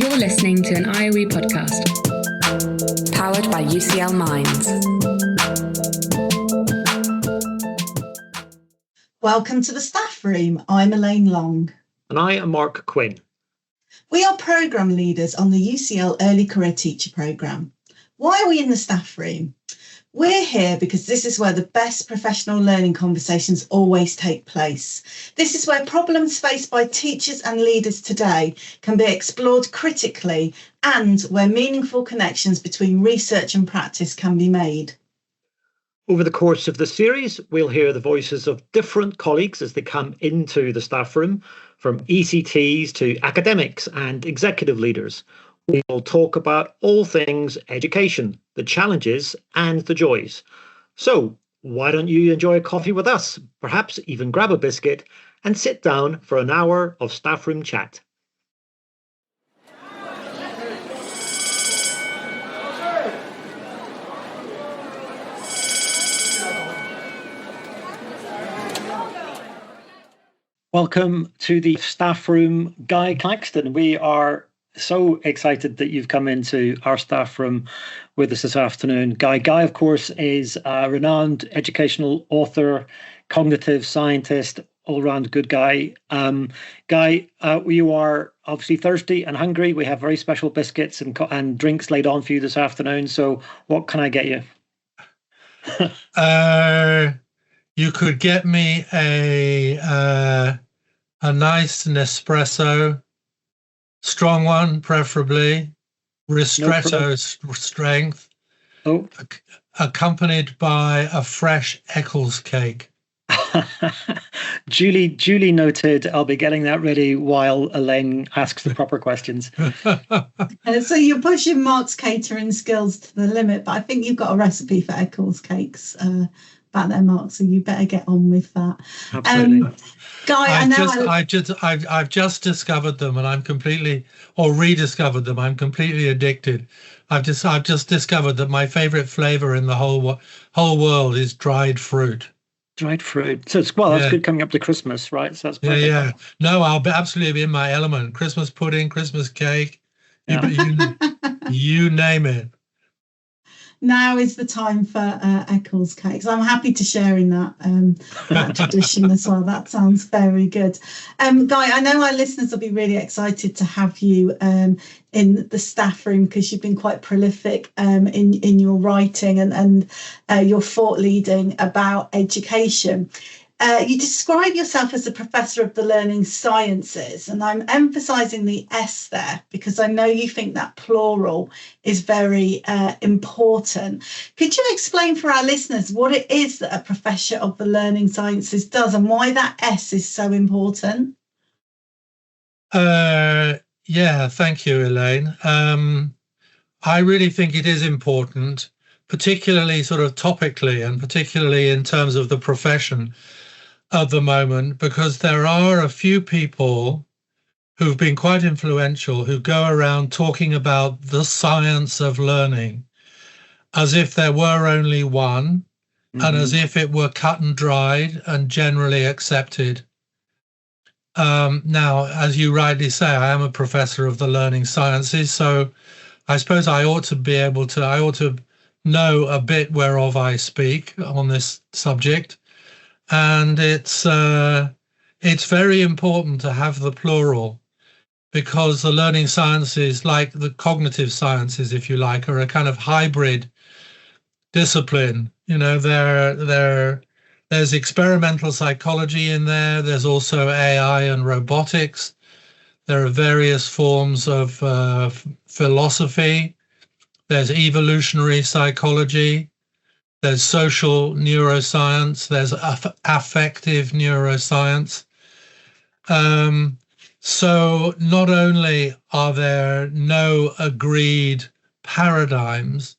You're listening to an IOE podcast. Powered by UCL Minds. Welcome to the Staff Room. I'm Elaine Long. And I am Mark Quinn. We are programme leaders on the UCL Early Career Teacher programme. Why are we in the Staff Room? We're here because this is where the best professional learning conversations always take place. This is where problems faced by teachers and leaders today can be explored critically and where meaningful connections between research and practice can be made. Over the course of the series, we'll hear the voices of different colleagues as they come into the staff room, from ECTs to academics and executive leaders. We'll talk about all things education, the challenges and the joys. So why don't you enjoy a coffee with us, perhaps even grab a biscuit and sit down for an hour of staff room chat. Welcome to the staff room, Guy Claxton. We are so excited that you've come into our staff room with us this afternoon. Guy, of course, is a renowned educational author, cognitive scientist, all-round good guy. Guy, you are obviously thirsty and hungry. We have very special biscuits and drinks laid on for you this afternoon. So what can I get you? You could get me a nice Nespresso, strong one preferably, ristretto strength, accompanied by a fresh Eccles cake. Duly noted. I'll be getting that ready while Elaine asks the proper questions. So you're pushing Mark's catering skills to the limit, but I think you've got a recipe for Eccles cakes back there, Mark, so you better get on with that. Absolutely. Guy, I've just discovered them, and I'm completely, or rediscovered them. I'm completely addicted. I've just discovered that my favourite flavour in the whole world is dried fruit. Dried fruit. So that's good coming up to Christmas, right? So that's perfect. Yeah. No, I'll absolutely be in my element. Christmas pudding, Christmas cake, you name it. Now is the time for Eccles cakes. I'm happy to share in that tradition as well. That sounds very good. Guy, I know our listeners will be really excited to have you in the staff room because you've been quite prolific in your writing and your thought leading about education. You describe yourself as a professor of the learning sciences, and I'm emphasising the S there because I know you think that plural is very important. Could you explain for our listeners what it is that a professor of the learning sciences does and why that S is so important? Thank you, Elaine. I really think it is important, particularly sort of topically and particularly in terms of the profession at the moment, because there are a few people who've been quite influential who go around talking about the science of learning as if there were only one, and as if it were cut and dried and generally accepted. Now, as you rightly say, I am a professor of the learning sciences, so I suppose I ought to know a bit whereof I speak on this subject. And it's very important to have the plural, because the learning sciences, like the cognitive sciences, if you like, are a kind of hybrid discipline. You know, there's experimental psychology in there. There's also AI and robotics. There are various forms of philosophy. There's evolutionary psychology. There's social neuroscience, there's affective neuroscience. So not only are there no agreed paradigms,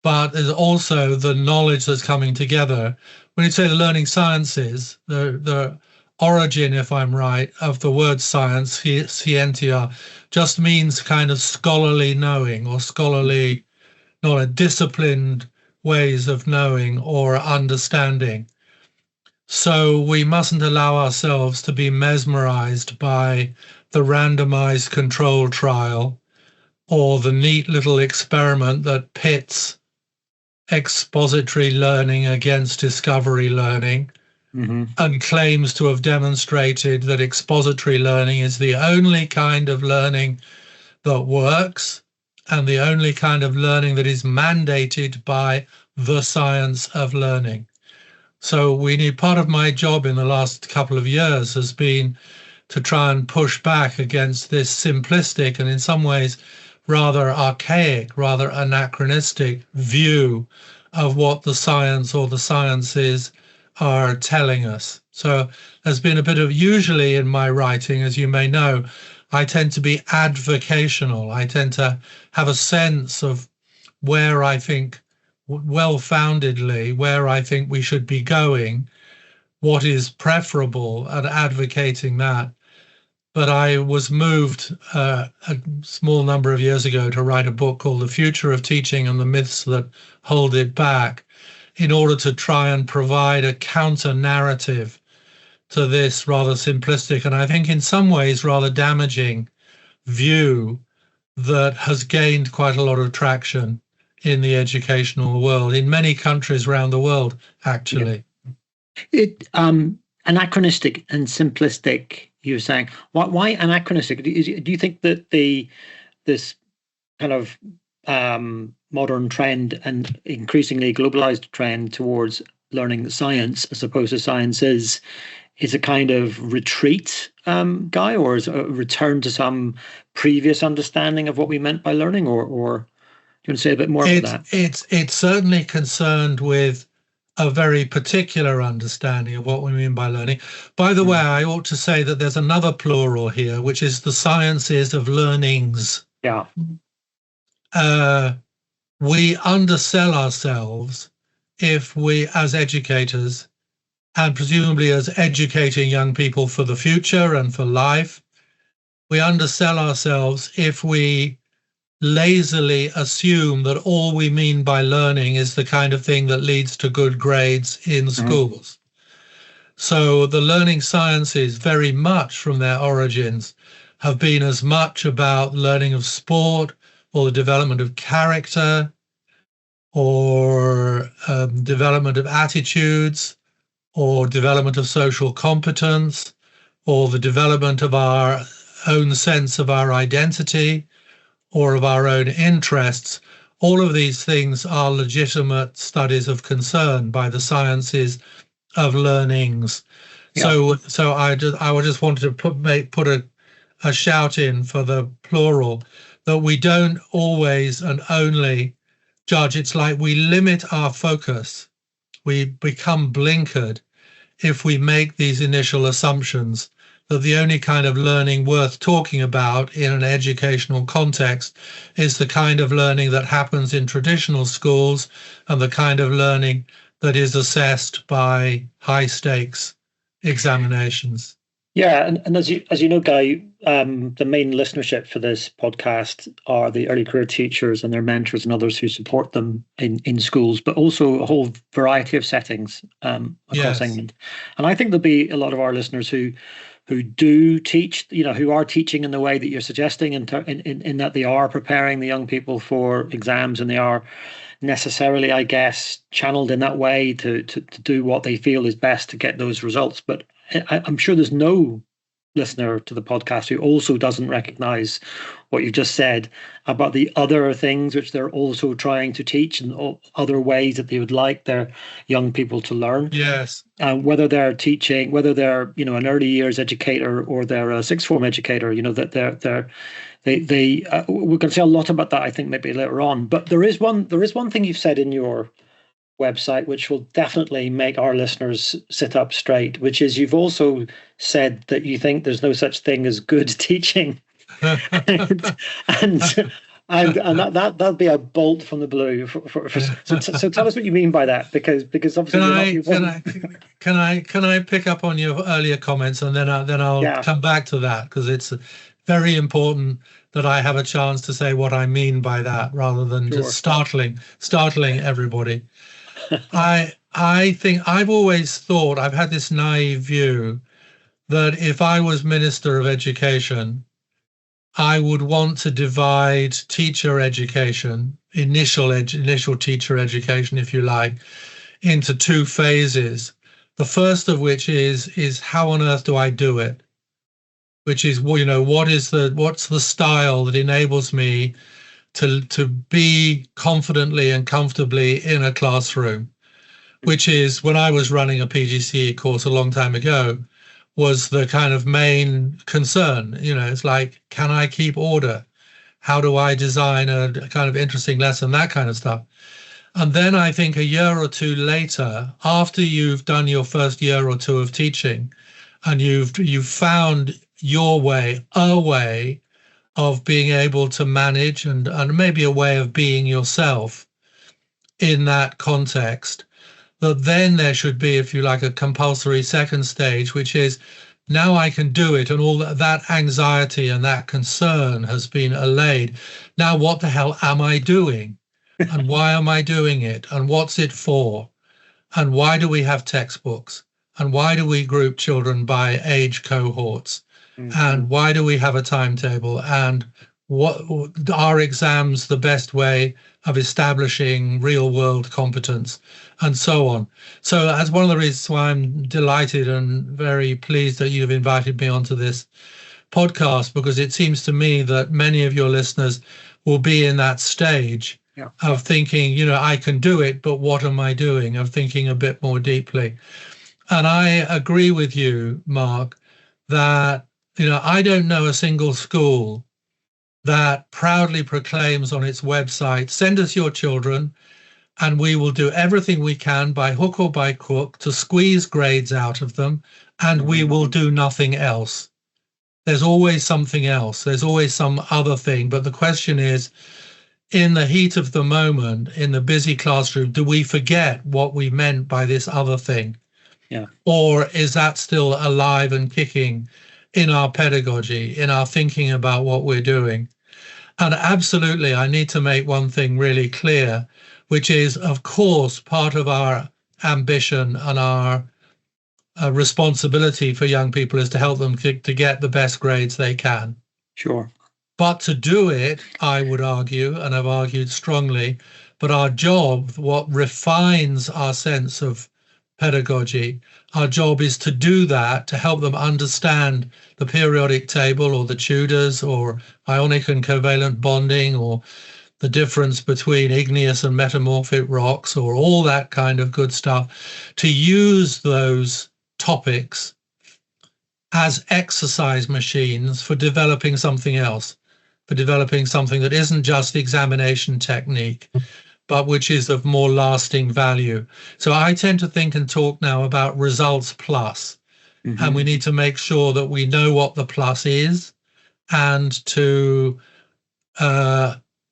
but there's also the knowledge that's coming together. When you say the learning sciences, the origin, if I'm right, of the word science, scientia, just means kind of scholarly knowing or scholarly, not a disciplined ways of knowing or understanding. So we mustn't allow ourselves to be mesmerized by the randomized control trial or the neat little experiment that pits expository learning against discovery learning and claims to have demonstrated that expository learning is the only kind of learning that works and the only kind of learning that is mandated by the science of learning. So we need, part of my job in the last couple of years has been to try and push back against this simplistic and in some ways rather archaic, rather anachronistic view of what the science or the sciences are telling us. So there's been a bit of, usually in my writing, as you may know, I tend to be advocational. I tend to have a sense of where I think, well-foundedly, where I think we should be going, what is preferable, and advocating that. But I was moved a small number of years ago to write a book called The Future of Teaching and the Myths That Hold It Back, in order to try and provide a counter-narrative to this rather simplistic and I think in some ways rather damaging view that has gained quite a lot of traction in the educational world, in many countries around the world, actually. It anachronistic and simplistic, you were saying. Why anachronistic? Do you think that this kind of modern trend and increasingly globalized trend towards learning science as opposed to sciences is a kind of retreat, Guy, or is a return to some previous understanding of what we meant by learning, or do you want to say a bit more about that? It's certainly concerned with a very particular understanding of what we mean by learning. By the way, I ought to say that there's another plural here, which is the sciences of learnings. Yeah. We undersell ourselves if we, as educators, and presumably as educating young people for the future and for life, we undersell ourselves if we lazily assume that all we mean by learning is the kind of thing that leads to good grades in schools. So the learning sciences, very much from their origins, have been as much about learning of sport or the development of character or development of attitudes or development of social competence or the development of our own sense of our identity or of our own interests. All of these things are legitimate studies of concern by the sciences of learnings. Yeah. So I just wanted to put a shout in for the plural, that we don't always and only judge. It's like we limit our focus. We become blinkered if we make these initial assumptions that the only kind of learning worth talking about in an educational context is the kind of learning that happens in traditional schools and the kind of learning that is assessed by high stakes examinations. Yeah, and as you know, Guy, the main listenership for this podcast are the early career teachers and their mentors and others who support them in schools, but also a whole variety of settings across England. And I think there'll be a lot of our listeners who do teach, who are teaching in the way that you're suggesting, in that they are preparing the young people for exams and they are necessarily, I guess, channeled in that way to do what they feel is best to get those results. But I'm sure there's no listener to the podcast who also doesn't recognize what you just said about the other things which they're also trying to teach and other ways that they would like their young people to learn. Yes. Whether they're teaching, whether they're an early years educator or they're a sixth form educator, that we can say a lot about that, I think, maybe later on. But there is one thing you've said in your website which will definitely make our listeners sit up straight, which is you've also said that you think there's no such thing as good teaching. and that'll be a bolt from the blue. So tell us what you mean by that, because obviously can I pick up on your earlier comments and then I'll come back to that, because it's very important that I have a chance to say what I mean by that rather than just startling everybody. I think I've always thought, I've had this naive view that if I was Minister of Education, I would want to divide teacher education, initial teacher education, if you like, into two phases. The first of which is how on earth do I do it? Which is, well, what's the style that enables me to be confidently and comfortably in a classroom? Which is, when I was running a PGCE course a long time ago, was the kind of main concern. It's like, can I keep order? How do I design a kind of interesting lesson? That kind of stuff. And then I think a year or two later, after you've done your first year or two of teaching, and you've found your way, a way of being able to manage and maybe a way of being yourself in that context, that then there should be, if you like, a compulsory second stage, which is, now I can do it, and all that anxiety and that concern has been allayed. Now, what the hell am I doing? And why am I doing it? And what's it for? And why do we have textbooks? And why do we group children by age cohorts? Mm-hmm. And why do we have a timetable? And what are exams the best way of establishing real world competence, and so on? So that's one of the reasons why I'm delighted and very pleased that you've invited me onto this podcast, because it seems to me that many of your listeners will be in that stage of thinking, I can do it, but what am I doing? Of thinking a bit more deeply. And I agree with you, Mark, that, I don't know a single school that proudly proclaims on its website, send us your children and we will do everything we can by hook or by crook to squeeze grades out of them, and we will do nothing else. There's always something else. There's always some other thing. But the question is, in the heat of the moment, in the busy classroom, do we forget what we meant by this other thing? Yeah. Or is that still alive and kicking in our pedagogy, in our thinking about what we're doing? And absolutely, I need to make one thing really clear, which is, of course, part of our ambition and our responsibility for young people is to help them to get the best grades they can. Sure. But to do it, I would argue, and I've argued strongly, but our job, what refines our sense of pedagogy, our job is to do that, to help them understand the periodic table or the Tudors or ionic and covalent bonding or the difference between igneous and metamorphic rocks or all that kind of good stuff, to use those topics as exercise machines for developing something else, for developing something that isn't just examination technique, but which is of more lasting value. So I tend to think and talk now about results plus, and we need to make sure that we know what the plus is, and to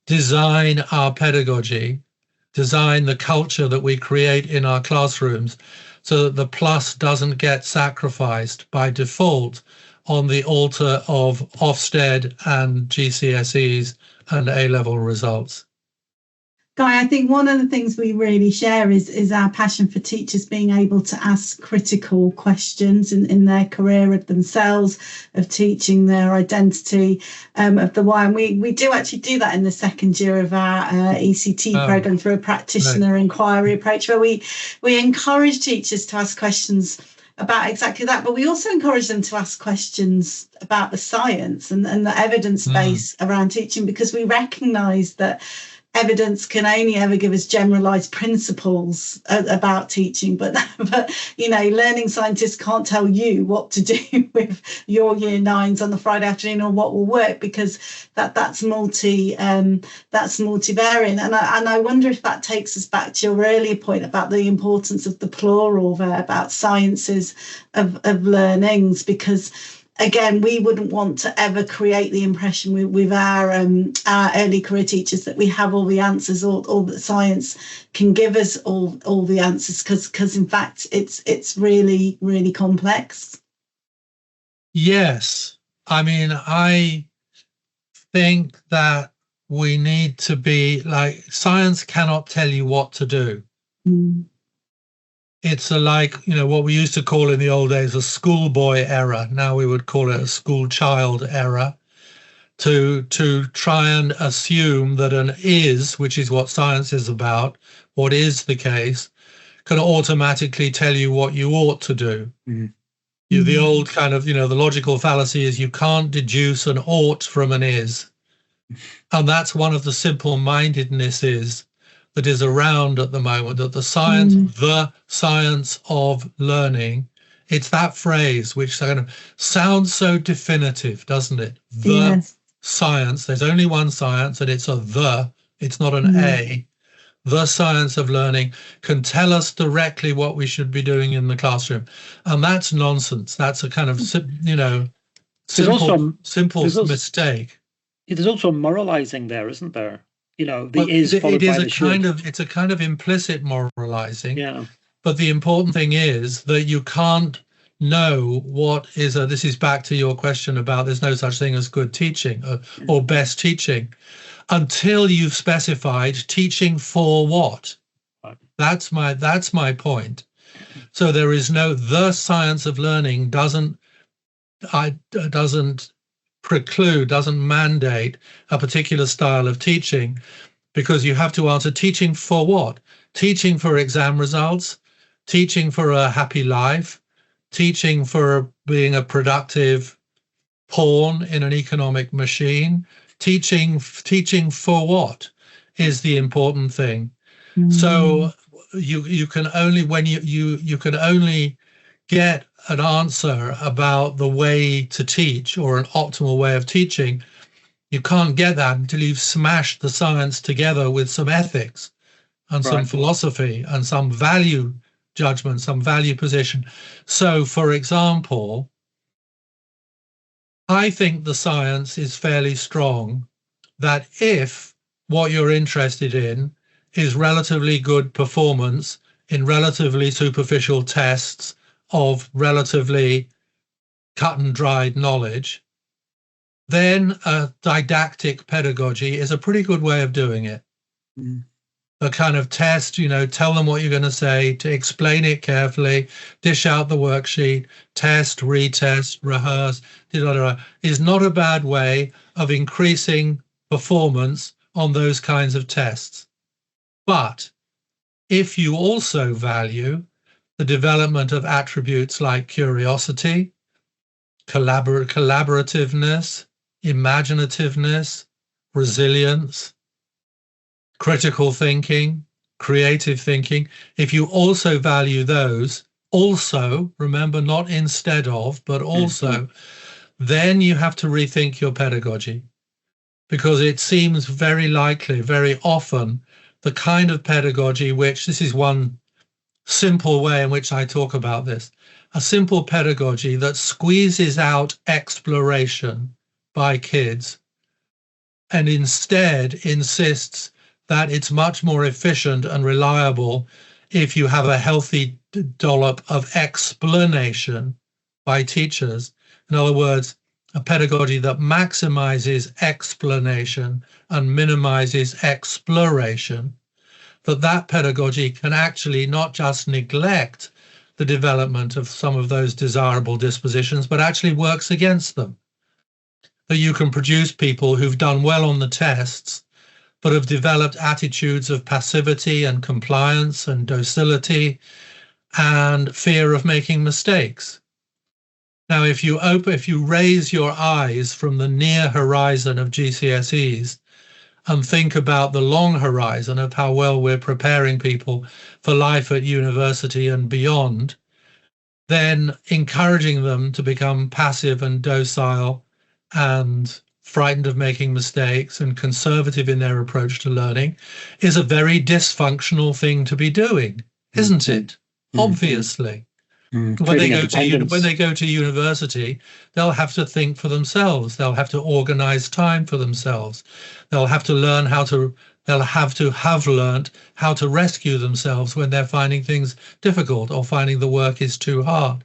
design our pedagogy, design the culture that we create in our classrooms so that the plus doesn't get sacrificed by default on the altar of Ofsted and GCSEs and A-level results. Guy, I think one of the things we really share is our passion for teachers being able to ask critical questions in their career of themselves, of teaching, their identity, of the why. And we do actually do that in the second year of our ECT programme through a practitioner inquiry approach, where we encourage teachers to ask questions about exactly that, but we also encourage them to ask questions about the science and the evidence base around teaching, because we recognise that evidence can only ever give us generalized principles about teaching, but learning scientists can't tell you what to do with your year nines on the Friday afternoon or what will work, because that's multivariant. And I wonder if that takes us back to your earlier point about the importance of the plural there, about sciences of learnings, because again, we wouldn't want to ever create the impression with our early career teachers that we have all the answers, all that science can give us all the answers, because in fact it's really, really complex. Yes, I mean, I think that we need to be like, science cannot tell you what to do. It's like, what we used to call in the old days a schoolboy error. Now we would call it a school child error. To try and assume that an is, which is what science is about, what is the case, can automatically tell you what you ought to do. The old kind of, the logical fallacy is you can't deduce an ought from an is. And that's one of the simple-mindednesses that is around at the moment, that the science of learning, it's that phrase which kind of sounds so definitive, doesn't it? Science, there's only one science, and it's it's not an a. The science of learning can tell us directly what we should be doing in the classroom. And that's nonsense. That's a kind of, simple mistake. There's also moralizing there, isn't there? Is followed by the should. It's a kind of implicit moralizing. Yeah. But the important thing is that you can't know this is back to your question about there's no such thing as good teaching or best teaching until you've specified teaching for what. That's my point. So there is the science of learning doesn't preclude, doesn't mandate a particular style of teaching, because you have to answer teaching for what? Teaching for exam results, teaching for a happy life, teaching for being a productive pawn in an economic machine. Teaching for what is the important thing. So you can only, when you can only get an answer about the way to teach or an optimal way of teaching, you can't get that until you've smashed the science together with some ethics and some philosophy and some value judgment, some value position. So, for example, I think the science is fairly strong that if what you're interested in is relatively good performance in relatively superficial tests of relatively cut and dried knowledge, then a didactic pedagogy is a pretty good way of doing it. A kind of test, tell them what you're going to say, to explain it carefully, dish out the worksheet, test, retest, rehearse, is not a bad way of increasing performance on those kinds of tests. But if you also value the development of attributes like curiosity, collaborativeness, imaginativeness, resilience, critical thinking, creative thinking, if you also value those, also, remember, not instead of, but also, then you have to rethink your pedagogy, because it seems very likely, very often, the kind of pedagogy which, this is one simple way in which I talk about this, a simple pedagogy that squeezes out exploration by kids and instead insists that it's much more efficient and reliable if you have a healthy dollop of explanation by teachers. In other words, a pedagogy that maximizes explanation and minimizes exploration, that pedagogy can actually not just neglect the development of some of those desirable dispositions, but actually works against them. That you can produce people who've done well on the tests, but have developed attitudes of passivity and compliance and docility and fear of making mistakes. Now, if you raise your eyes from the near horizon of GCSEs and think about the long horizon of how well we're preparing people for life at university and beyond, then encouraging them to become passive and docile and frightened of making mistakes and conservative in their approach to learning is a very dysfunctional thing to be doing, isn't it? Obviously. When they go to university, they'll have to think for themselves. They'll have to organize time for themselves. They'll have to learn have learned how to rescue themselves when they're finding things difficult or finding the work is too hard.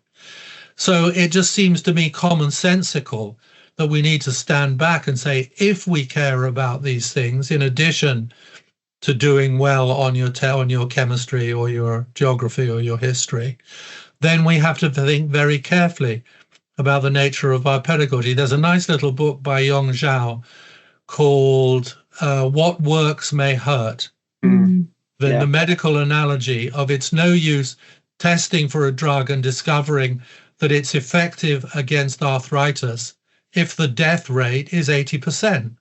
So it just seems to me commonsensical that we need to stand back and say, if we care about these things, in addition to doing well on your chemistry or your geography or your history, then we have to think very carefully about the nature of our pedagogy. There's a nice little book by Yong Zhao called What Works May Hurt. The medical analogy of it's no use testing for a drug and discovering that it's effective against arthritis if the death rate is 80%.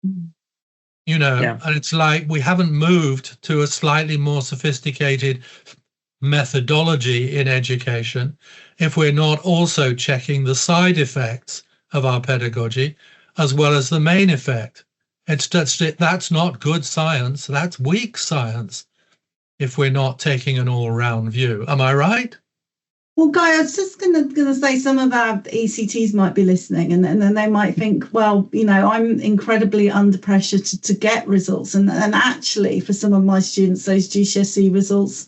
And it's like we haven't moved to a slightly more sophisticated methodology in education if we're not also checking the side effects of our pedagogy as well as the main effect. That's not good science, that's weak science if we're not taking an all-round view. Am I right? Well, Guy, I was just going to say some of our ECTs might be listening and then they might think, well, I'm incredibly under pressure to get results. And actually, for some of my students, those GCSE results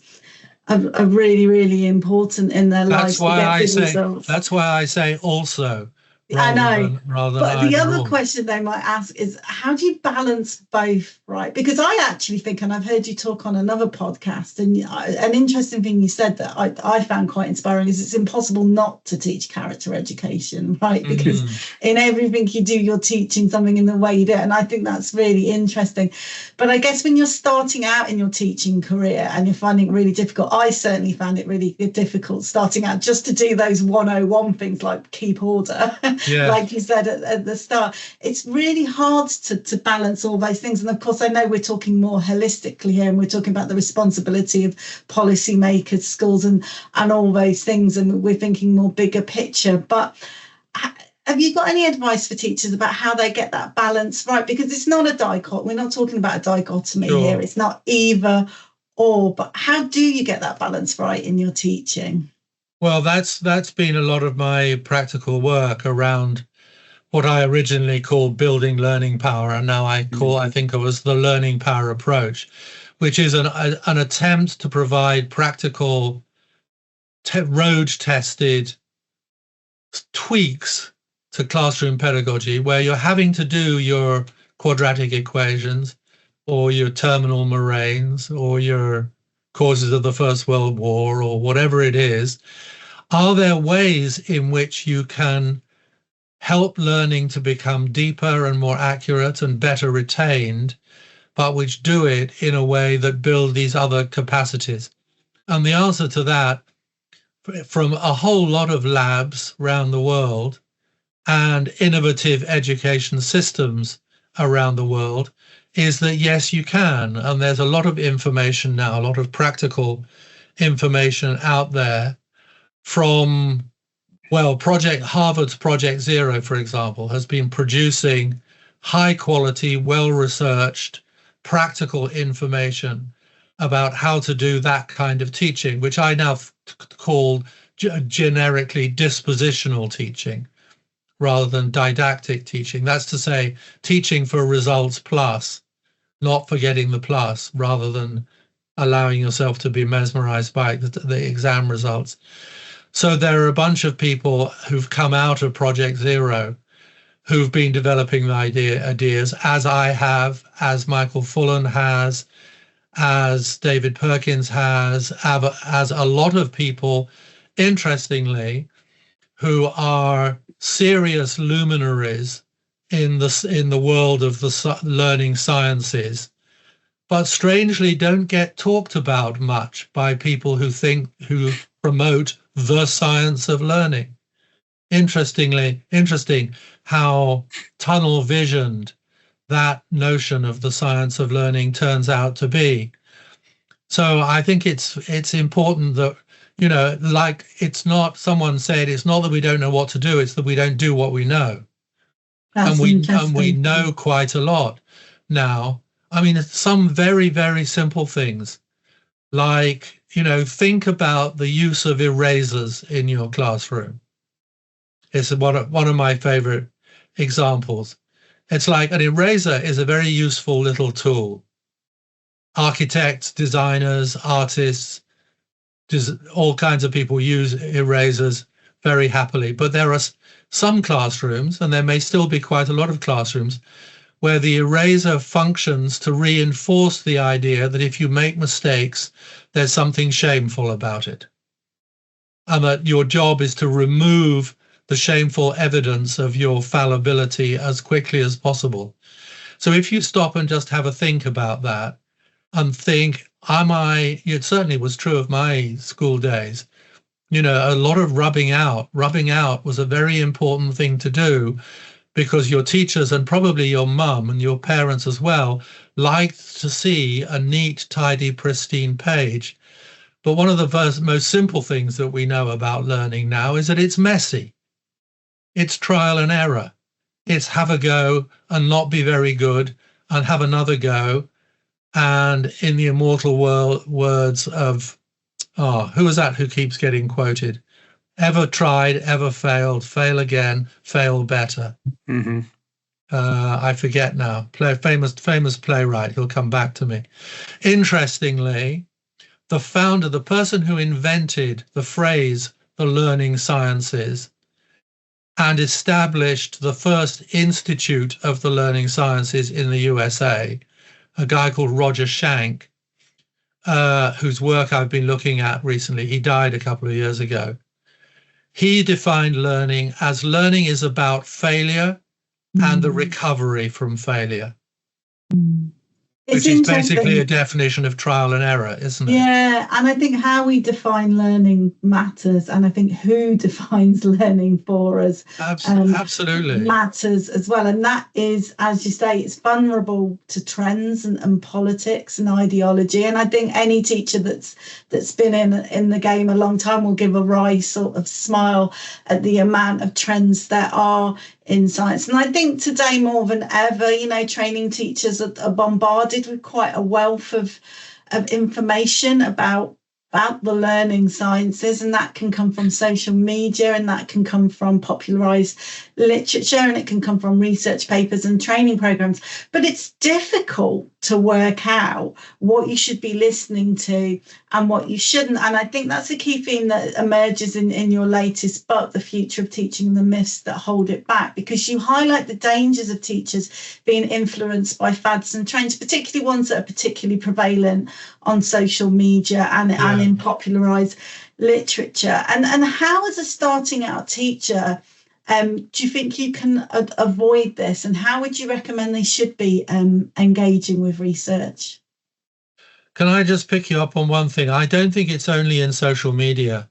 are really, really important in their lives to get good results. That's why I say also. I know, but the other or. question they might ask is, how do you balance both, right? Because I actually think, and I've heard you talk on another podcast, and an interesting thing you said that I found quite inspiring is it's impossible not to teach character education, right? Because in everything you do, you're teaching something in the way you do it, and I think that's really interesting. But I guess when you're starting out in your teaching career and you're finding it really difficult, I certainly found it really difficult starting out just to do those 101 things like keep order. Like you said at the start, it's really hard to balance all those things. And of course, I know we're talking more holistically here, and we're talking about the responsibility of policymakers, schools, and all those things. And we're thinking more bigger picture. But have you got any advice for teachers about how they get that balance right? Because it's not a dichotomy. We're not talking about a dichotomy here. It's not either or. But how do you get that balance right in your teaching? Well, that's been a lot of my practical work around what I originally called building learning power, and now I think of as the learning power approach, which is an attempt to provide practical, road-tested tweaks to classroom pedagogy, where you're having to do your quadratic equations or your terminal moraines or your causes of the First World War or whatever it is. Are there ways in which you can help learning to become deeper and more accurate and better retained, but which do it in a way that build these other capacities? And the answer to that, from a whole lot of labs around the world and innovative education systems around the world, is that yes, you can. And there's a lot of information now, a lot of practical information out there from, Harvard's Project Zero, for example, has been producing high quality, well-researched, practical information about how to do that kind of teaching, which I now call generically dispositional teaching rather than didactic teaching. That's to say, teaching for results plus, not for getting the plus, rather than allowing yourself to be mesmerized by the exam results. So there are a bunch of people who've come out of Project Zero who've been developing the ideas, as I have, as Michael Fullan has, as David Perkins has, as a lot of people, interestingly, who are serious luminaries in the world of the learning sciences, but strangely don't get talked about much by people who promote the science of learning. Interesting how tunnel visioned that notion of the science of learning turns out to be. So I think it's important that, like it's not, someone said, it's not that we don't know what to do, it's that we don't do what we know. And we know quite a lot now. I mean, some very, very simple things like, think about the use of erasers in your classroom. It's one of my favorite examples. It's like an eraser is a very useful little tool. Architects, designers, artists, all kinds of people use erasers very happily. But there are some classrooms, and there may still be quite a lot of classrooms, where the eraser functions to reinforce the idea that if you make mistakes, there's something shameful about it. And that your job is to remove the shameful evidence of your fallibility as quickly as possible. So if you stop and just have a think about that and think, it certainly was true of my school days, a lot of rubbing out was a very important thing to do, because your teachers and probably your mum and your parents as well liked to see a neat, tidy, pristine page. But one of the most simple things that we know about learning now is that it's messy. It's trial and error. It's have a go and not be very good and have another go. And in the immortal words of, who is that who keeps getting quoted? Ever tried, ever failed, fail again, fail better. Mm-hmm. I forget now. Famous playwright. He'll come back to me. Interestingly, the person who invented the phrase the learning sciences and established the first institute of the learning sciences in the USA, a guy called Roger Schank, whose work I've been looking at recently. He died a couple of years ago. He defined learning as learning is about failure and the recovery from failure, which is basically a definition of trial and error, isn't it? Yeah, and I think how we define learning matters, and I think who defines learning for us absolutely matters as well. And that is, as you say, it's vulnerable to trends and politics and ideology. And I think any teacher that's been in the game a long time will give a wry sort of smile at the amount of trends there are in science. And I think today more than ever, training teachers are bombarded with quite a wealth of information about the learning sciences, and that can come from social media, and that can come from popularized literature, and it can come from research papers and training programs. But it's difficult to work out what you should be listening to and what you shouldn't. And I think that's a key theme that emerges in your latest book, The Future of Teaching and the Myths That Hold It Back, because you highlight the dangers of teachers being influenced by fads and trends, particularly ones that are particularly prevalent on social media and in popularized literature. And how, as a starting out teacher, do you think you can avoid this, and how would you recommend they should be engaging with research? Can I just pick you up on one thing? I don't think it's only in social media.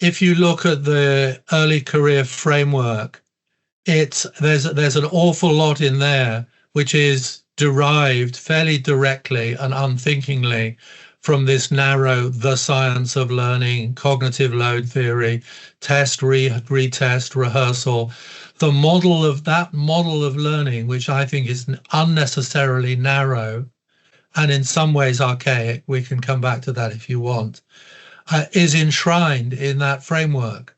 If you look at the early career framework, there's an awful lot in there which is derived fairly directly and unthinkingly from this narrow, the science of learning, cognitive load theory, test, retest, rehearsal, the model of learning, which I think is unnecessarily narrow and in some ways archaic. We can come back to that if you want, is enshrined in that framework.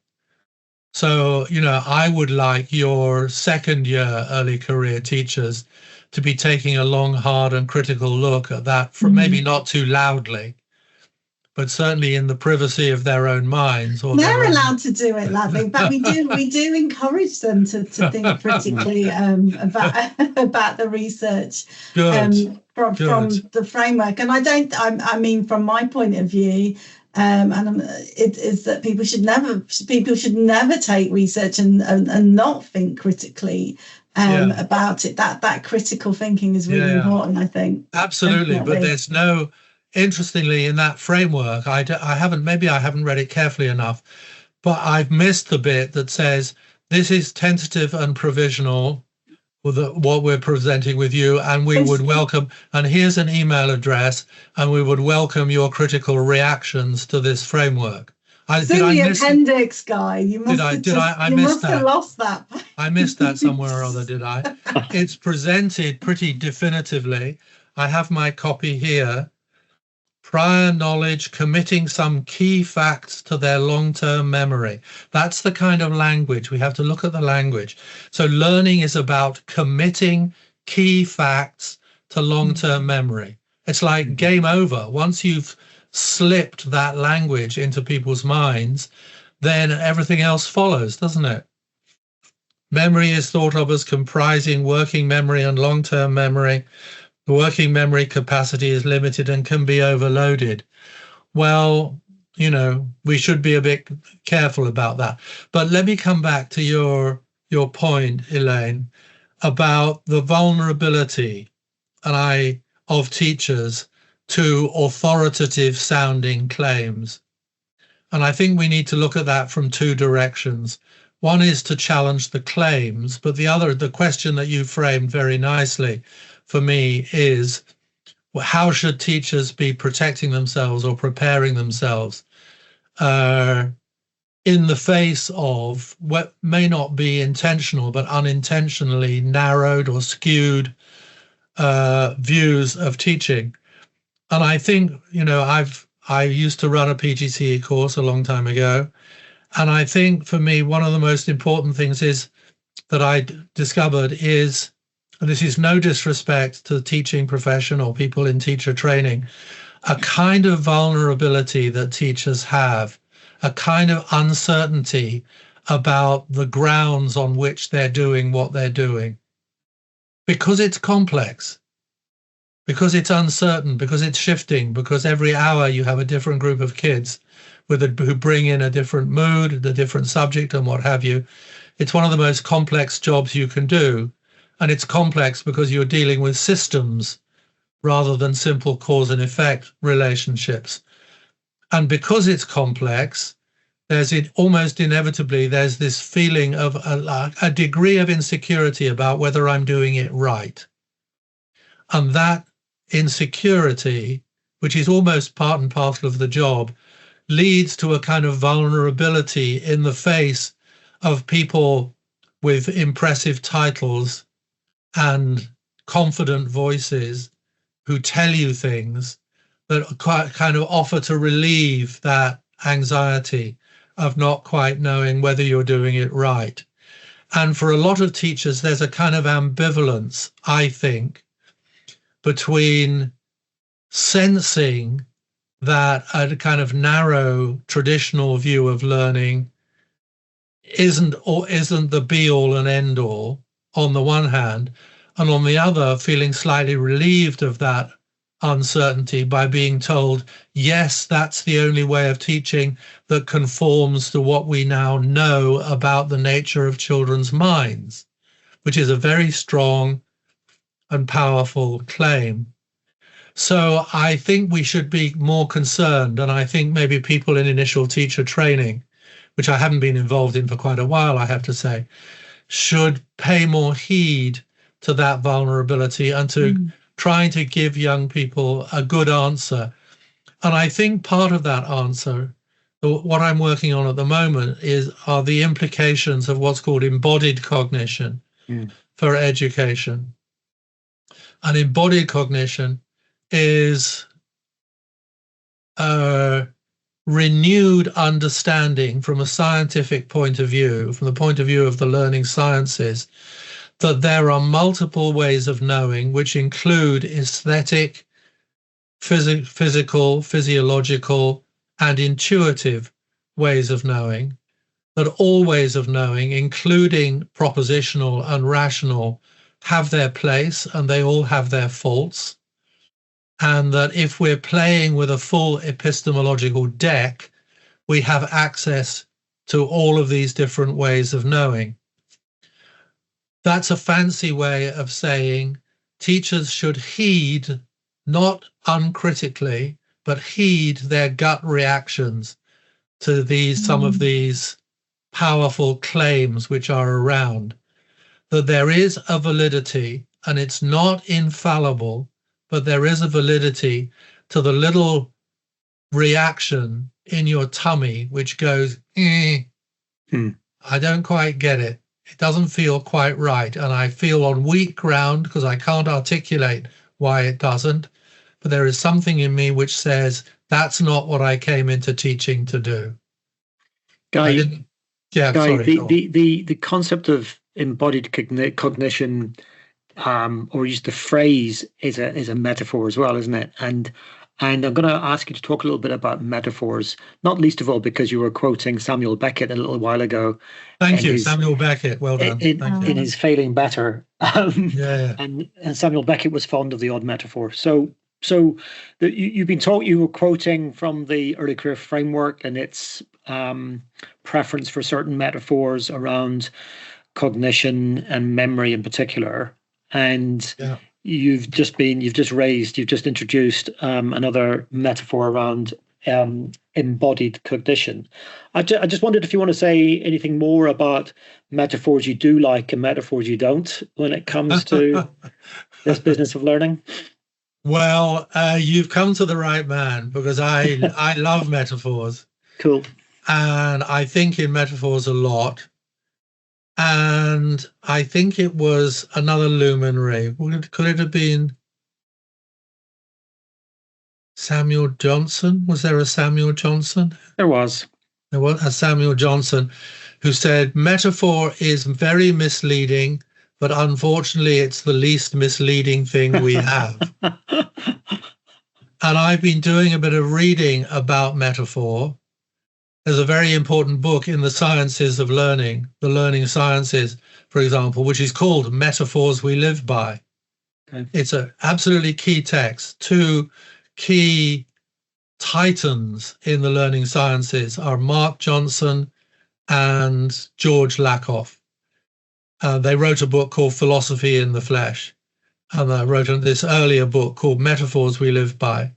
So, I would like your second year early career teachers to be taking a long, hard and critical look at that, from maybe not too loudly, but certainly in the privacy of their own minds. They're allowed to do it loudly, but we do encourage them to think critically about the research from the framework. And I mean, from my point of view, it is that people should never take research and not think critically about it. That critical thinking is really important, I think. Absolutely. Definitely. But there's no, interestingly, in that framework, I haven't read it carefully enough, but I've missed the bit that says this is tentative and provisional with what we're presenting with you, and we would welcome, and here's an email address, and we would welcome your critical reactions to this framework. Appendix, Guy. You must have lost that. I missed that somewhere or other, did I? It's presented pretty definitively. I have my copy here. Prior knowledge, committing some key facts to their long-term memory. That's the kind of language. We have to look at the language. So learning is about committing key facts to long-term memory. It's like game over. Once you've slipped that language into people's minds, then everything else follows, doesn't it? Memory is thought of as comprising working memory and long-term memory. The working memory capacity is limited and can be overloaded. Well, we should be a bit careful about that. But let me come back to your point, Elaine, about the vulnerability of teachers to authoritative sounding claims. And I think we need to look at that from two directions. One is to challenge the claims, but the question that you framed very nicely for me is, how should teachers be protecting themselves or preparing themselves in the face of what may not be intentional but unintentionally narrowed or skewed views of teaching? And I think, I used to run a PGCE course a long time ago, and I think for me one of the most important things is that I discovered is, and this is no disrespect to the teaching profession or people in teacher training, a kind of vulnerability that teachers have, a kind of uncertainty about the grounds on which they're doing what they're doing. Because it's complex, because it's uncertain, because it's shifting, because every hour you have a different group of kids who bring in a different mood, a different subject and what have you. It's one of the most complex jobs you can do. And it's complex because you're dealing with systems rather than simple cause and effect relationships. And because it's complex, almost inevitably, there's this feeling of a degree of insecurity about whether I'm doing it right. And that insecurity, which is almost part and parcel of the job, leads to a kind of vulnerability in the face of people with impressive titles and confident voices who tell you things that kind of offer to relieve that anxiety of not quite knowing whether you're doing it right. And for a lot of teachers, there's a kind of ambivalence, I think, between sensing that a kind of narrow traditional view of learning isn't the be all and end all on the one hand, and on the other, feeling slightly relieved of that uncertainty by being told, yes, that's the only way of teaching that conforms to what we now know about the nature of children's minds, which is a very strong and powerful claim. So I think we should be more concerned, and I think maybe people in initial teacher training, which I haven't been involved in for quite a while, I have to say, should pay more heed to that vulnerability and to trying to give young people a good answer. And I think part of that answer, what I'm working on at the moment, are the implications of what's called embodied cognition for education. And embodied cognition is a renewed understanding from a scientific point of view, from the point of view of the learning sciences, that there are multiple ways of knowing, which include aesthetic, physical, physiological, and intuitive ways of knowing, that all ways of knowing, including propositional and rational, have their place and they all have their faults. And that if we're playing with a full epistemological deck, we have access to all of these different ways of knowing. That's a fancy way of saying teachers should heed, not uncritically, but heed their gut reactions to some of these powerful claims which are around, that there is a validity, and it's not infallible, but there is a validity to the little reaction in your tummy which goes, I don't quite get it. It doesn't feel quite right. And I feel on weak ground because I can't articulate why it doesn't. But there is something in me which says, that's not what I came into teaching to do. Guy, sorry. The concept of embodied cognition, or use the phrase, is a metaphor as well, isn't it? And And I'm going to ask you to talk a little bit about metaphors, not least of all because you were quoting Samuel Beckett a little while ago. Thank you, Samuel Beckett. Well done. In his Failing Better. Yeah. And Samuel Beckett was fond of the odd metaphor. So you've been taught, you were quoting from the early career framework and its preference for certain metaphors around cognition and memory in particular. And you've just introduced another metaphor around embodied cognition. I just wondered if you want to say anything more about metaphors you do like and metaphors you don't when it comes to this business of learning. Well, you've come to the right man, because I love metaphors. Cool. And I think in metaphors a lot. And I think it was another luminary. Could it have been Samuel Johnson? Was there a Samuel Johnson? There was. There was a Samuel Johnson who said, metaphor is very misleading, but unfortunately it's the least misleading thing we have. And I've been doing a bit of reading about metaphor. There's a very important book in the sciences of learning, the learning sciences, for example, which is called Metaphors We Live By. Okay. It's an absolutely key text. Two key titans in the learning sciences are Mark Johnson and George Lakoff. They wrote a book called Philosophy in the Flesh. And I wrote this earlier book called Metaphors We Live By.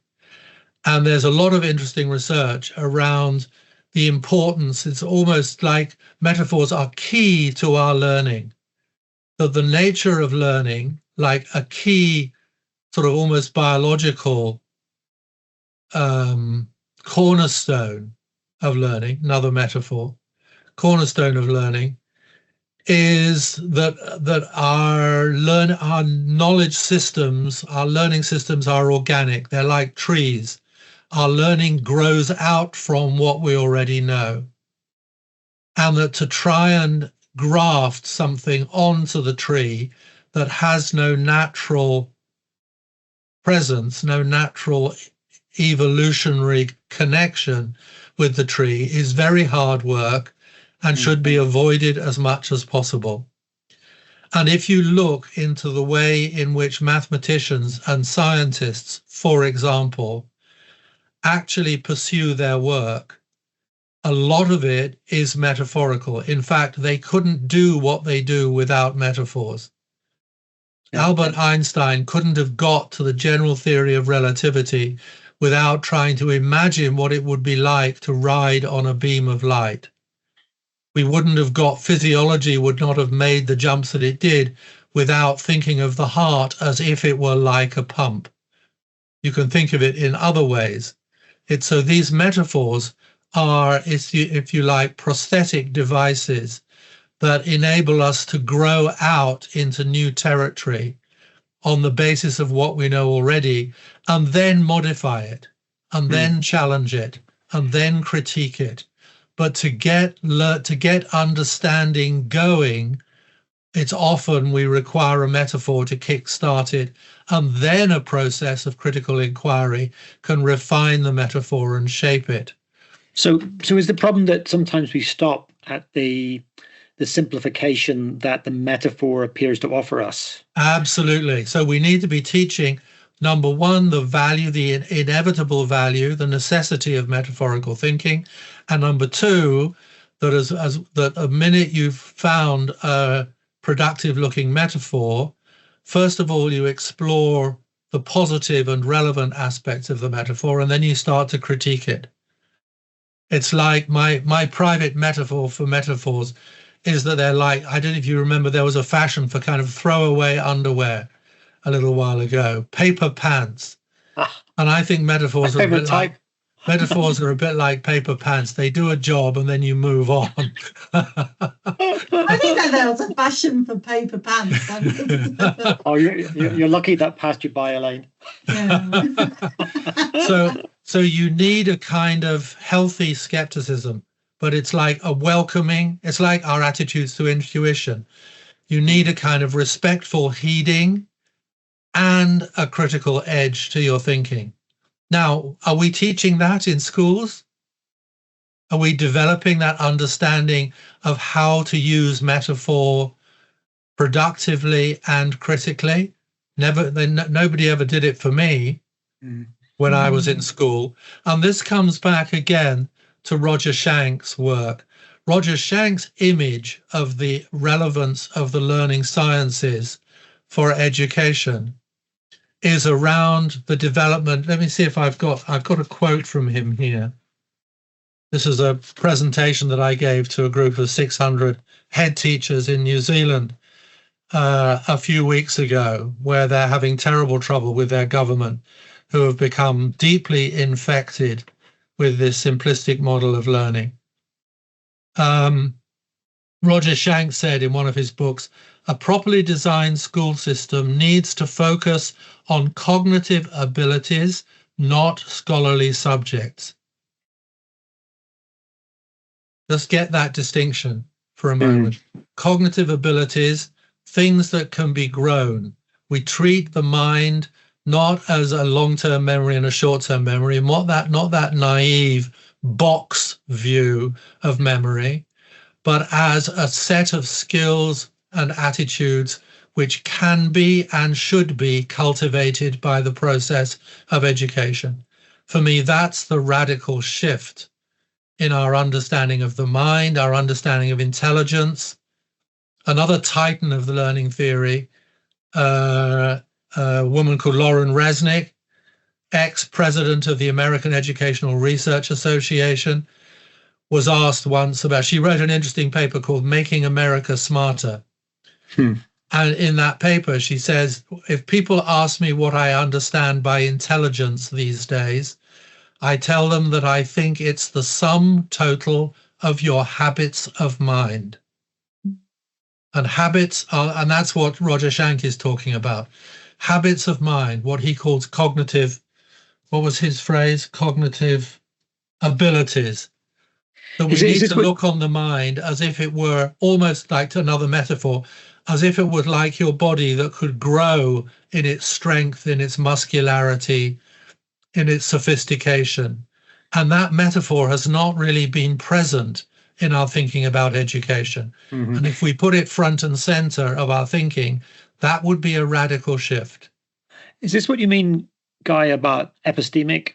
And there's a lot of interesting research around the importance. It's almost like metaphors are key to our learning. That the nature of learning, like a key sort of almost biological cornerstone of learning, another metaphor, cornerstone of learning, is that our knowledge systems, our learning systems are organic. They're like trees. Our learning grows out from what we already know. And that to try and graft something onto the tree that has no natural presence, no natural evolutionary connection with the tree is very hard work and should be avoided as much as possible. And if you look into the way in which mathematicians and scientists, for example, actually pursue their work, a lot of it is metaphorical. In fact, they couldn't do what they do without metaphors. Yeah. Albert Einstein couldn't have got to the general theory of relativity without trying to imagine what it would be like to ride on a beam of light. We wouldn't have got physiology, would not have made the jumps that it did without thinking of the heart as if it were like a pump. You can think of it in other ways. So these metaphors are, if you like, prosthetic devices that enable us to grow out into new territory on the basis of what we know already, and then modify it, and then challenge it, and then critique it. But to get understanding going, it's often we require a metaphor to kickstart it, and then a process of critical inquiry can refine the metaphor and shape it. So is the problem that sometimes we stop at the simplification that the metaphor appears to offer us? Absolutely. So we need to be teaching, number one, the value, the inevitable value, the necessity of metaphorical thinking, and number two, that a minute you've found a productive-looking metaphor, first of all, you explore the positive and relevant aspects of the metaphor, and then you start to critique it. It's like my private metaphor for metaphors is that they're like, I don't know if you remember, there was a fashion for kind of throwaway underwear a little while ago, paper pants. And I think metaphors are a bit like paper pants. They do a job and then you move on. I think that there was a fashion for paper pants. Oh, you're lucky that passed you by, Elaine. Yeah. So you need a kind of healthy skepticism, but it's like a welcoming, it's like our attitudes to intuition. You need a kind of respectful heeding and a critical edge to your thinking. Now, are we teaching that in schools? Are we developing that understanding of how to use metaphor productively and critically? Nobody ever did it for me when I was in school. And this comes back again to Roger Shank's work. Roger Shank's image of the relevance of the learning sciences for education is around the development. Let me see if I've got a quote from him here. This is a presentation that I gave to a group of 600 head teachers in New Zealand a few weeks ago, where they're having terrible trouble with their government, who have become deeply infected with this simplistic model of learning. Roger Shank said in one of his books, a properly designed school system needs to focus on cognitive abilities, not scholarly subjects. Let's get that distinction for a moment. Cognitive abilities, things that can be grown. We treat the mind not as a long-term memory and a short-term memory, not that naive box view of memory, but as a set of skills and attitudes which can be and should be cultivated by the process of education. For me, that's the radical shift in our understanding of the mind, our understanding of intelligence. Another titan of the learning theory, a woman called Lauren Resnick, ex-president of the American Educational Research Association, was asked once about, she wrote an interesting paper called Making America Smarter. And in that paper, she says, if people ask me what I understand by intelligence these days, I tell them that I think it's the sum total of your habits of mind. And habits are, and that's what Roger Shank is talking about. Habits of mind, what he calls cognitive, what was his phrase? Cognitive abilities. So we need to look on the mind as if it were almost like another metaphor, as if it was like your body that could grow in its strength, in its muscularity, in its sophistication. And that metaphor has not really been present in our thinking about education. And if we put it front and center of our thinking, that would be a radical shift. Is this what you mean, Guy, about epistemic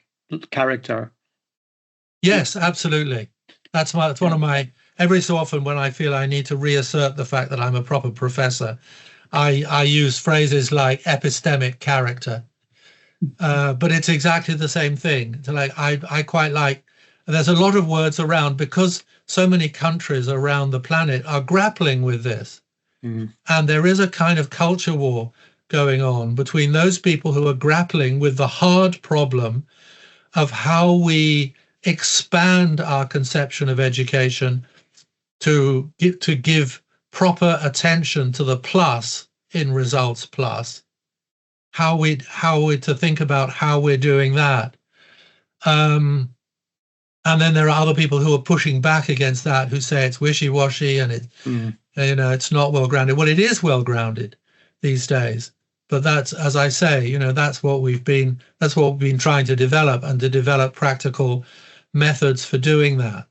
character? Yes, absolutely. That's one of my, every so often when I feel I need to reassert the fact that I'm a proper professor, I use phrases like epistemic character. But it's exactly the same thing. So like I quite like, there's a lot of words around because so many countries around the planet are grappling with this. And there is a kind of culture war going on between those people who are grappling with the hard problem of how we expand our conception of education to give proper attention to the plus in results plus. How we to think about how we're doing that. And then there are other people who are pushing back against that, who say it's wishy-washy and it's not well grounded. Well, it is well grounded these days. But that's, as I say, that's what we've been trying to develop, and to develop practical methods for doing that.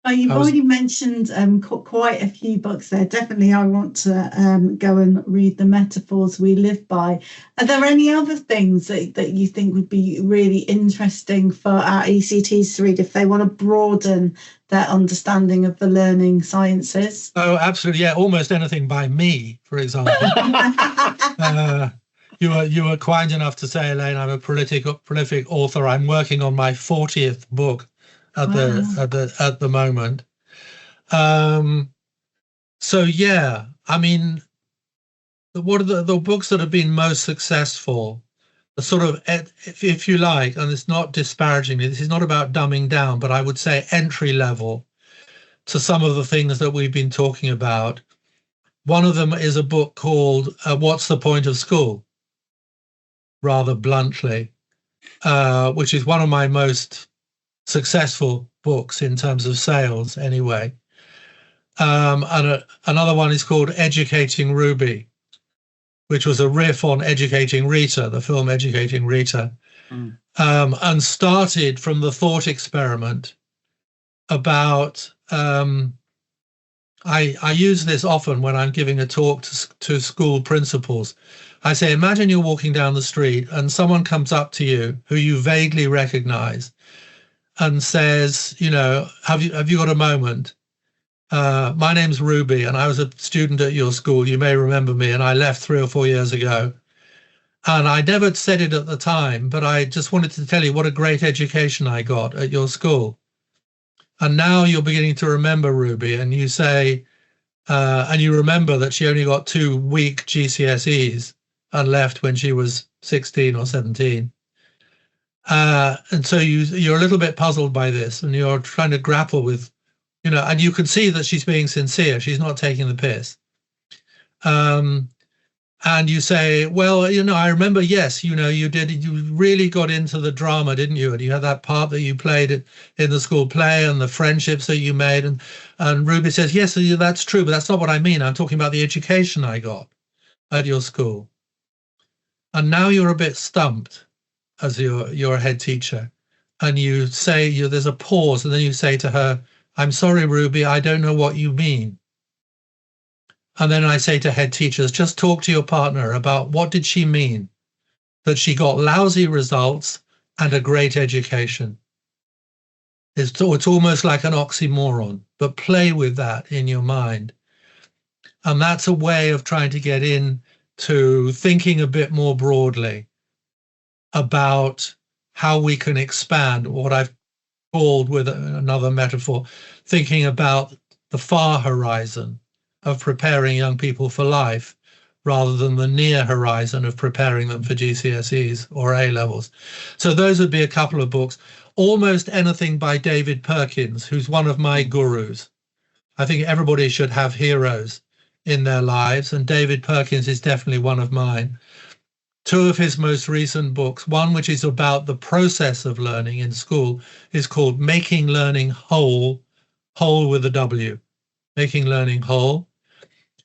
You've already mentioned quite a few books there. Definitely, I want to go and read The Metaphors We Live By. Are there any other things that you think would be really interesting for our ECTs to read if they want to broaden their understanding of the learning sciences? Oh, absolutely. Yeah, almost anything by me, for example. You were kind enough to say, Elaine, I'm a prolific author. I'm working on my 40th book at the moment. So yeah, I mean, what are the books that have been most successful? The sort of, if you like, and it's not disparagingly, this is not about dumbing down, but I would say entry level to some of the things that we've been talking about. One of them is a book called What's the Point of School? Rather bluntly, which is one of my most successful books in terms of sales anyway. And another one is called Educating Ruby, which was a riff on Educating Rita, the film Educating Rita. and started from the thought experiment about, I use this often when I'm giving a talk to school principals. I say, imagine you're walking down the street and someone comes up to you who you vaguely recognize and says, have you got a moment? My name's Ruby and I was a student at your school. You may remember me, and I left 3 or 4 years ago. And I never said it at the time, but I just wanted to tell you what a great education I got at your school. And now you're beginning to remember Ruby, and you say, and you remember that she only got 2 weak GCSEs and left when she was 16 or 17. And so you're a little bit puzzled by this, and you're trying to grapple with, and you can see that she's being sincere. She's not taking the piss. And you say, well, I remember, yes, you really got into the drama, didn't you? And you had that part that you played in the school play and the friendships that you made. And Ruby says, yes, that's true, but that's not what I mean. I'm talking about the education I got at your school. And now you're a bit stumped as your head teacher. And you say, there's a pause, and then you say to her, I'm sorry, Ruby, I don't know what you mean. And then I say to head teachers, just talk to your partner about what did she mean? That she got lousy results and a great education. It's almost like an oxymoron, but play with that in your mind. And that's a way of trying to get into thinking a bit more broadly about how we can expand what I've called, with another metaphor, thinking about the far horizon of preparing young people for life rather than the near horizon of preparing them for GCSEs or A-levels. So those would be a couple of books. Almost anything by David Perkins, who's one of my gurus. I think everybody should have heroes in their lives, and David Perkins is definitely one of mine. 2 of his most recent books, one which is about the process of learning in school, is called Making Learning Whole, whole with a W, Making Learning Whole.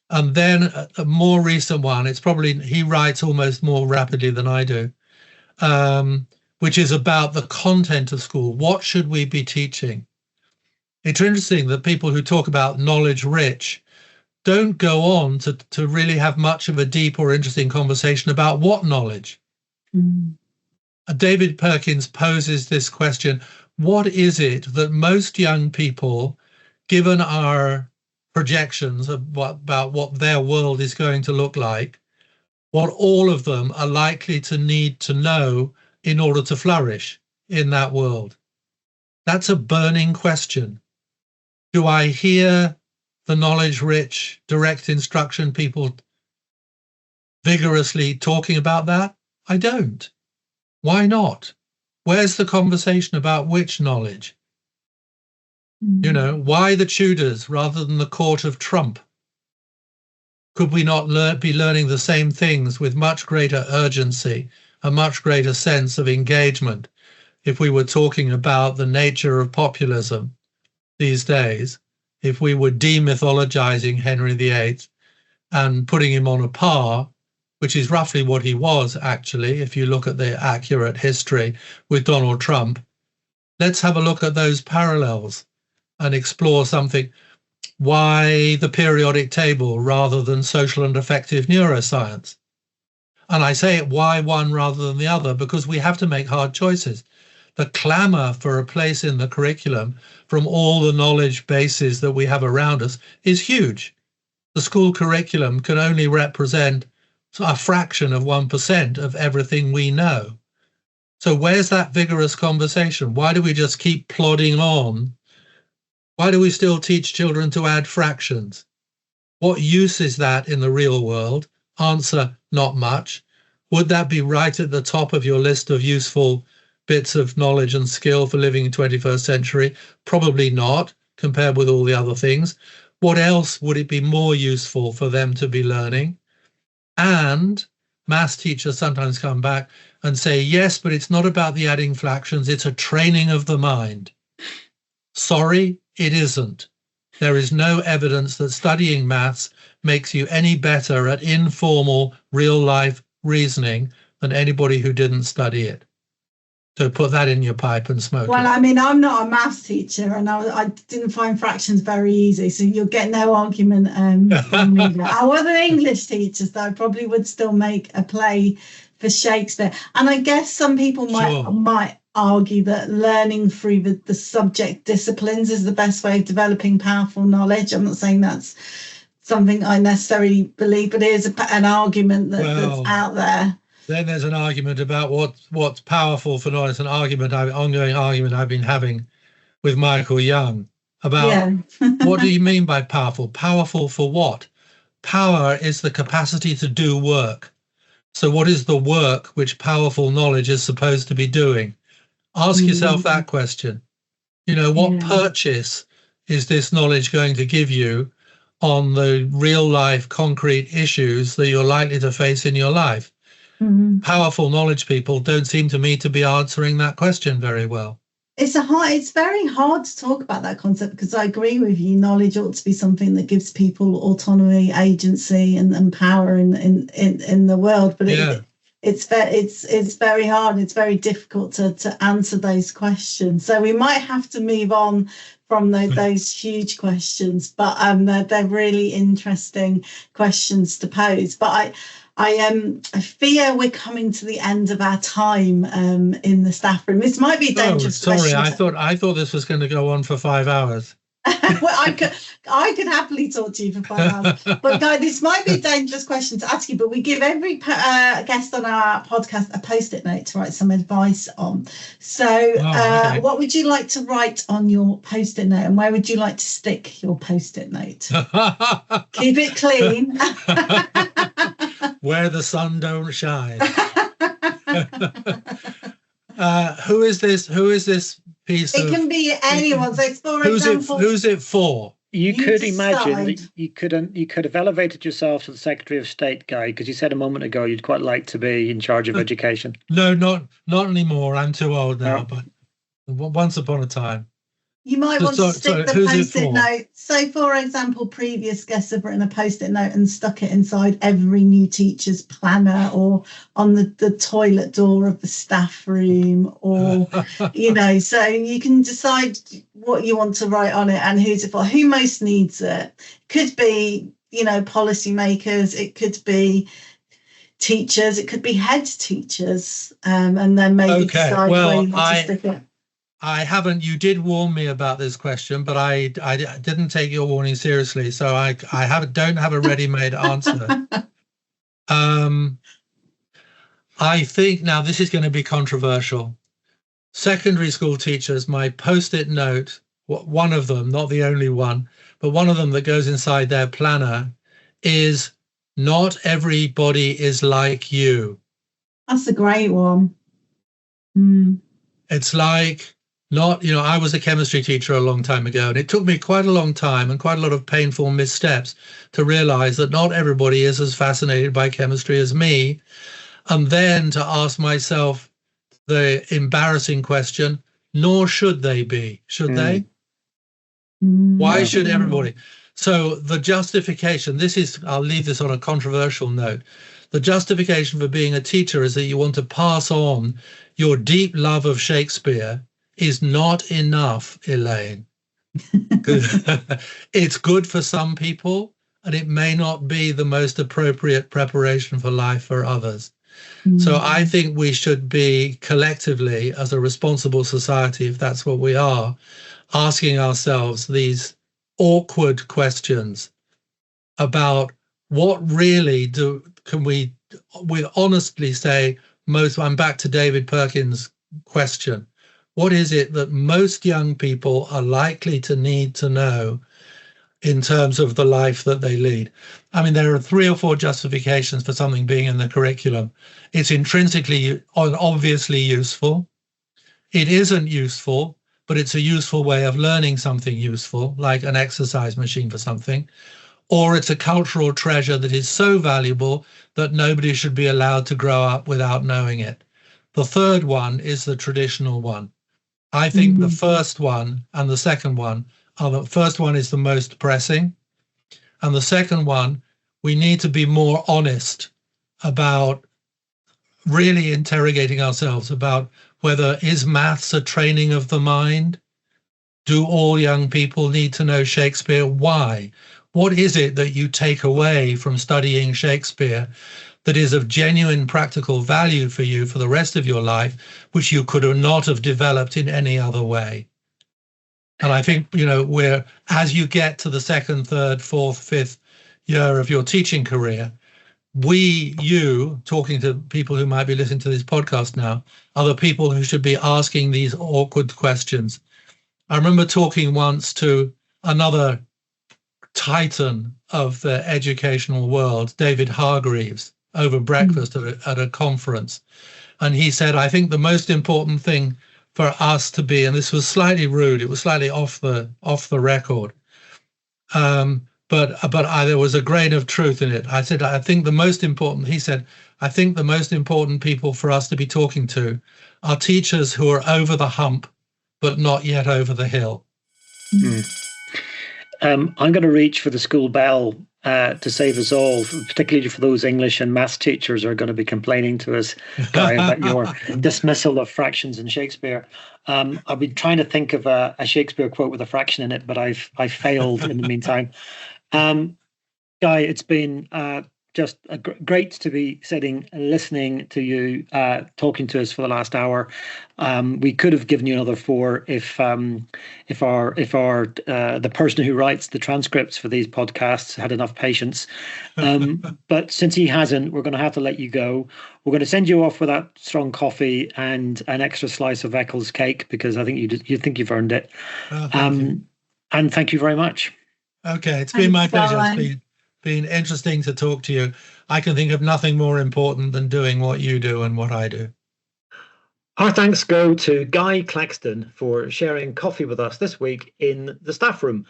And then a more recent one, he writes almost more rapidly than I do, which is about the content of school. What should we be teaching? It's interesting that people who talk about knowledge rich don't go on to really have much of a deep or interesting conversation about what knowledge. David Perkins poses this question: what is it that most young people, given our projections about what their world is going to look like, what all of them are likely to need to know in order to flourish in that world? That's a burning question. Do I hear the knowledge-rich direct instruction people vigorously talking about that? I don't. Why not? Where's the conversation about which knowledge? Why the Tudors rather than the court of Trump? Could we not be learning the same things with much greater urgency, a much greater sense of engagement, if we were talking about the nature of populism these days, if we were demythologizing Henry VIII and putting him on a par, which is roughly what he was, actually, if you look at the accurate history with Donald Trump? Let's have a look at those parallels and explore something. Why the periodic table rather than social and affective neuroscience? And I say why one rather than the other because we have to make hard choices. The clamour for a place in the curriculum from all the knowledge bases that we have around us is huge. The school curriculum can only represent a fraction of 1% of everything we know. So where's that vigorous conversation? Why do we just keep plodding on? Why do we still teach children to add fractions? What use is that in the real world? Answer, not much. Would that be right at the top of your list of useful bits of knowledge and skill for living in 21st century? Probably not, compared with all the other things. What else would it be more useful for them to be learning? And maths teachers sometimes come back and say, yes, but it's not about the adding fractions, it's a training of the mind. Sorry, it isn't. There is no evidence that studying maths makes you any better at informal, real-life reasoning than anybody who didn't study it. So put that in your pipe and smoke Well, it. I mean, I'm not a maths teacher, and I didn't find fractions very easy, so you'll get no argument from me there. Our other English teachers, though, probably would still make a play for Shakespeare. And I guess some people might argue that learning through the subject disciplines is the best way of developing powerful knowledge. I'm not saying that's something I necessarily believe, but it is an argument that's out there. Then there's an argument about what's powerful for knowledge. An ongoing argument I've been having with Michael Young about what do you mean by powerful? Powerful for what? Power is the capacity to do work. So what is the work which powerful knowledge is supposed to be doing? Ask yourself that question. What purchase is this knowledge going to give you on the real life concrete issues that you're likely to face in your life? Powerful knowledge people don't seem to me to be answering that question very well. It's very hard to talk about that concept, because I agree with you. Knowledge ought to be something that gives people autonomy, agency, and power in the world. But it's very hard. It's very difficult to answer those questions. So we might have to move on from those huge questions. But they're really interesting questions to pose. But I fear we're coming to the end of our time in the staff room. This might be a dangerous question. Sorry, I thought this was going to go on for 5 hours. Well, I could happily talk to you for 5 hours. But Guy, this might be a dangerous question to ask you, but we give every guest on our podcast a Post-it note to write some advice on. So what would you like to write on your Post-it note, and where would you like to stick your Post-it note? Keep it clean. Where the sun don't shine. Who is this piece? It can be anyone. So, for example, who's it for? You could imagine that you could have elevated yourself to the Secretary of State, Guy, because you said a moment ago you'd quite like to be in charge of education. No, not anymore. I'm too old now. But once upon a time. You might want to stick the Post-it note. So, for example, previous guests have written a Post-it note and stuck it inside every new teacher's planner, or on the toilet door of the staff room, or, so you can decide what you want to write on it and who's it for, who most needs it. Could be, policymakers, it could be teachers, it could be head teachers, and then maybe decide where you want to stick it. You did warn me about this question, but I didn't take your warning seriously, so I don't have a ready-made answer. I think now this is going to be controversial. Secondary school teachers, my Post-it note, one of them, not the only one, but one of them that goes inside their planner is, not everybody is like you. That's a great one. It's like, I was a chemistry teacher a long time ago, and it took me quite a long time and quite a lot of painful missteps to realize that not everybody is as fascinated by chemistry as me. And then to ask myself the embarrassing question, nor should they be, should they? Why should everybody? So the justification, I'll leave this on a controversial note. The justification for being a teacher is that you want to pass on your deep love of Shakespeare is not enough, Elaine. It's good for some people, and it may not be the most appropriate preparation for life for others. So I think we should be collectively, as a responsible society, if that's what we are, asking ourselves these awkward questions about what really can we honestly say I'm back to David Perkins' question. What is it that most young people are likely to need to know in terms of the life that they lead? I mean, there are 3 or 4 justifications for something being in the curriculum. It's intrinsically, obviously useful. It isn't useful, but it's a useful way of learning something useful, like an exercise machine for something. Or it's a cultural treasure that is so valuable that nobody should be allowed to grow up without knowing it. The third one is the traditional one. I think the first one and the second one the first one is the most pressing. And the second one, we need to be more honest about really interrogating ourselves about whether is maths a training of the mind? Do all young people need to know Shakespeare? Why? What is it that you take away from studying Shakespeare that is of genuine practical value for you for the rest of your life, which you could not have developed in any other way? And I think, as you get to the second, third, fourth, fifth year of your teaching career, you, talking to people who might be listening to this podcast now, are the people who should be asking these awkward questions. I remember talking once to another titan of the educational world, David Hargreaves, over breakfast at a conference. And he said, I think the most important thing for us to be, and this was slightly rude, it was slightly off the record, but there was a grain of truth in it. I said, he said, I think the most important people for us to be talking to are teachers who are over the hump, but not yet over the hill. I'm going to reach for the school bell to save us all, particularly for those English and maths teachers who are going to be complaining to us, Guy, about your dismissal of fractions in Shakespeare. I've been trying to think of a Shakespeare quote with a fraction in it, but I've failed in the meantime. Guy, it's been just great to be sitting and listening to you talking to us for the last hour. We could have given you another 4 if the person who writes the transcripts for these podcasts had enough patience. But since he hasn't, we're going to have to let you go. We're going to send you off with that strong coffee and an extra slice of Eccles cake, because I think you think you've earned it. And thank you very much. Okay, it's been my pleasure. It's been interesting to talk to you. I can think of nothing more important than doing what you do and what I do. Our thanks go to Guy Claxton for sharing coffee with us this week in the staff room.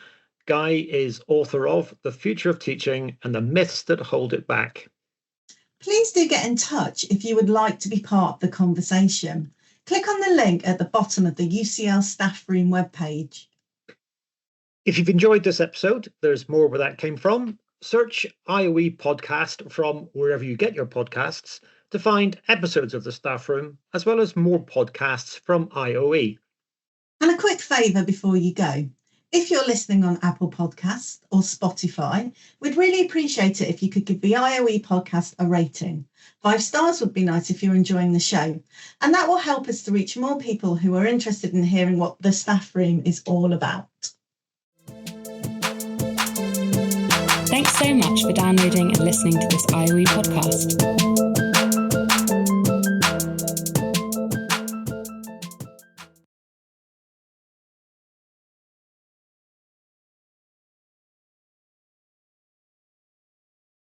Guy is author of The Future of Teaching and the Myths That Hold It Back. Please do get in touch if you would like to be part of the conversation. Click on the link at the bottom of the UCL staff room webpage. If you've enjoyed this episode, there's more where that came from. Search IOE podcast from wherever you get your podcasts to find episodes of the staff room, as well as more podcasts from IOE. And a quick favour before you go. If you're listening on Apple Podcasts or Spotify, we'd really appreciate it if you could give the IOE podcast a rating. 5 stars would be nice if you're enjoying the show. And that will help us to reach more people who are interested in hearing what the staff room is all about. Thanks so much for downloading and listening to this IOE podcast.